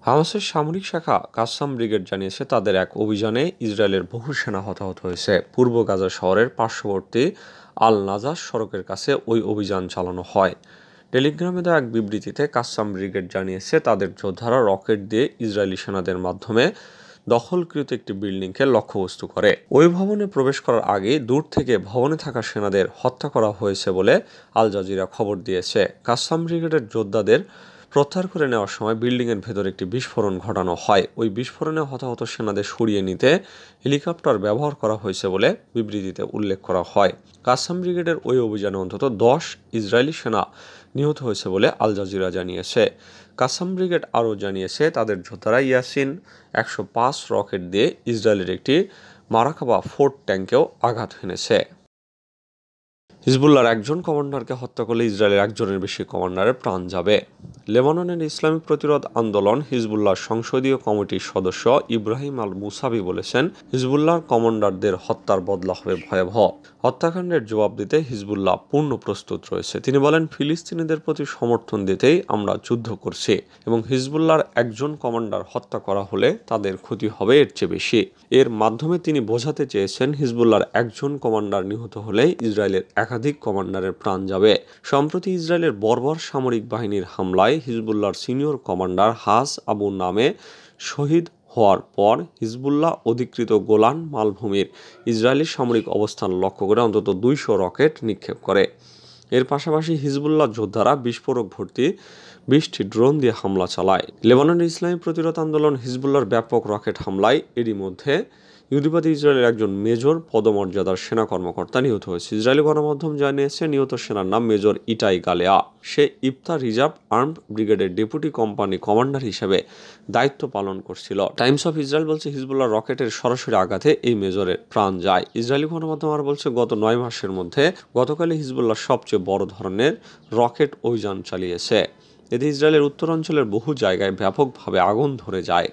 হামাসের সামরিক শাখা কাসসাম ব্রিগেড জানিয়েছে তাদের এক অভিযানে ইসরায়েলের বহু সেনা হতাহত হয়েছে। পূর্ব গাজা শহরের পার্শ্ববর্তী আল নাজাস সড়কের কাছে ওই অভিযান চালানো হয়। টেলিগ্রামে দেওয়া এক বিবৃতিতে কাসসাম ব্রিগেড জানিয়েছে তাদের যোদ্ধারা রকেট দিয়ে ইসরায়েলি সেনাদের মাধ্যমে দখলকৃত একটি বিল্ডিংকে লক্ষ্যবস্তু করে। ওই ভবনে প্রবেশ করার আগে দূর থেকে ভবনে থাকা সেনাদের হত্যা করা হয়েছে বলে আল জাজিরা খবর দিয়েছে। কাসসাম ব্রিগেডের যোদ্ধাদের প্রত্যাহার করে নেওয়ার সময় বিল্ডিংয়ের ভেতর একটি বিস্ফোরণ ঘটানো হয়। ওই বিস্ফোরণে হতাহত সেনাদের সরিয়ে নিতে হেলিকপ্টার ব্যবহার করা হয়েছে বলে বিবৃতিতে উল্লেখ করা হয়। কাসসাম ব্রিগেডের ওই অভিযানে অন্তত 10 ইসরায়েলি সেনা নিহত হয়েছে বলে আল জাজিরা জানিয়েছে। কাসসাম ব্রিগেড আরও জানিয়েছে তাদের যোদ্ধারা ইয়াসিন 105 রকেট দিয়ে ইসরায়েলের একটি মারাকাবা ফোর্ট ট্যাঙ্কেও আঘাত হেনেছে। হিজবুল্লাহর একজন কমান্ডারকে হত্যা করলে ইসরায়েলের একজনের বেশি কমান্ডারের প্রাণ যাবে। লেবাননের ইসলামিক প্রতিরোধ আন্দোলন হিজবুল্লাহর সংসদীয় কমিটির সদস্য ইব্রাহিম আল মুসাবি বলেছেন, হিজবুল্লাহর কমান্ডারদের হত্যার বদলা হবে ভয়াবহ। হত্যাকাণ্ডের জবাব দিতে হিজবুল্লাহ পূর্ণ প্রস্তুত রয়েছে। তিনি বলেন, ফিলিস্তিনিদের প্রতি সমর্থন দিতেই আমরা যুদ্ধ করছি এবং হিজবুল্লাহর একজন কমান্ডার হত্যা করা হলে তাদের ক্ষতি হবে এর চেয়ে বেশি। এর মাধ্যমে তিনি বোঝাতে চেয়েছেন, হিজবুল্লাহর একজন কমান্ডার নিহত হলে ইসরায়েলের একাধিক কমান্ডারের প্রাণ যাবে। সম্প্রতি ইসরায়েলের বর্বর সামরিক বাহিনীর হামলায় হিজবুল্লাহর সিনিয়র কমান্ডার হাস আবু নামে শহীদ হওয়ার পর হিজবুল্লাহ অধিকৃত গোলান মালভূমির ইসরায়েলি সামরিক অবস্থান লক্ষ্য করে অন্তত 200 রকেট নিক্ষেপ করে। এর পাশাপাশি হিজবুল্লাহ যোদ্ধারা বিস্ফোরক ভর্তি 20টি ড্রোন দিয়ে হামলা চালায়। লেবাননের ইসলামী প্রতিরোধ আন্দোলন হিজবুল্লাহর ব্যাপক রকেট হামলায় এরই মধ্যে ইহুদিবাদী ইসরায়েলের একজন মেজর পদমর্যাদার সেনা কর্মকর্তা নিহত হয়েছে। ইসরায়েলি গণমাধ্যম জানিয়েছে নিহত সেনার নাম মেজর ইটাই গালেয়া। সে ইফতা রিজার্ভ আর্মড ব্রিগেডের ডেপুটি কোম্পানি কমান্ডার হিসেবে দায়িত্ব পালন করছিল। টাইমস অফ ইসরায়েল বলছে, হিজবুল্লাহ রকেটের সরাসরি আঘাতে এই মেজরের প্রাণ যায়। ইসরায়েলি গণমাধ্যম আর বলছে, গত 9 মাসের মধ্যে গতকালই হিজবুল্লাহ সবচেয়ে বড় ধরনের রকেট অভিযান চালিয়েছে। এতে ইসরায়েলের উত্তরাঞ্চলের বহু জায়গায় ব্যাপকভাবে আগুন ধরে যায়।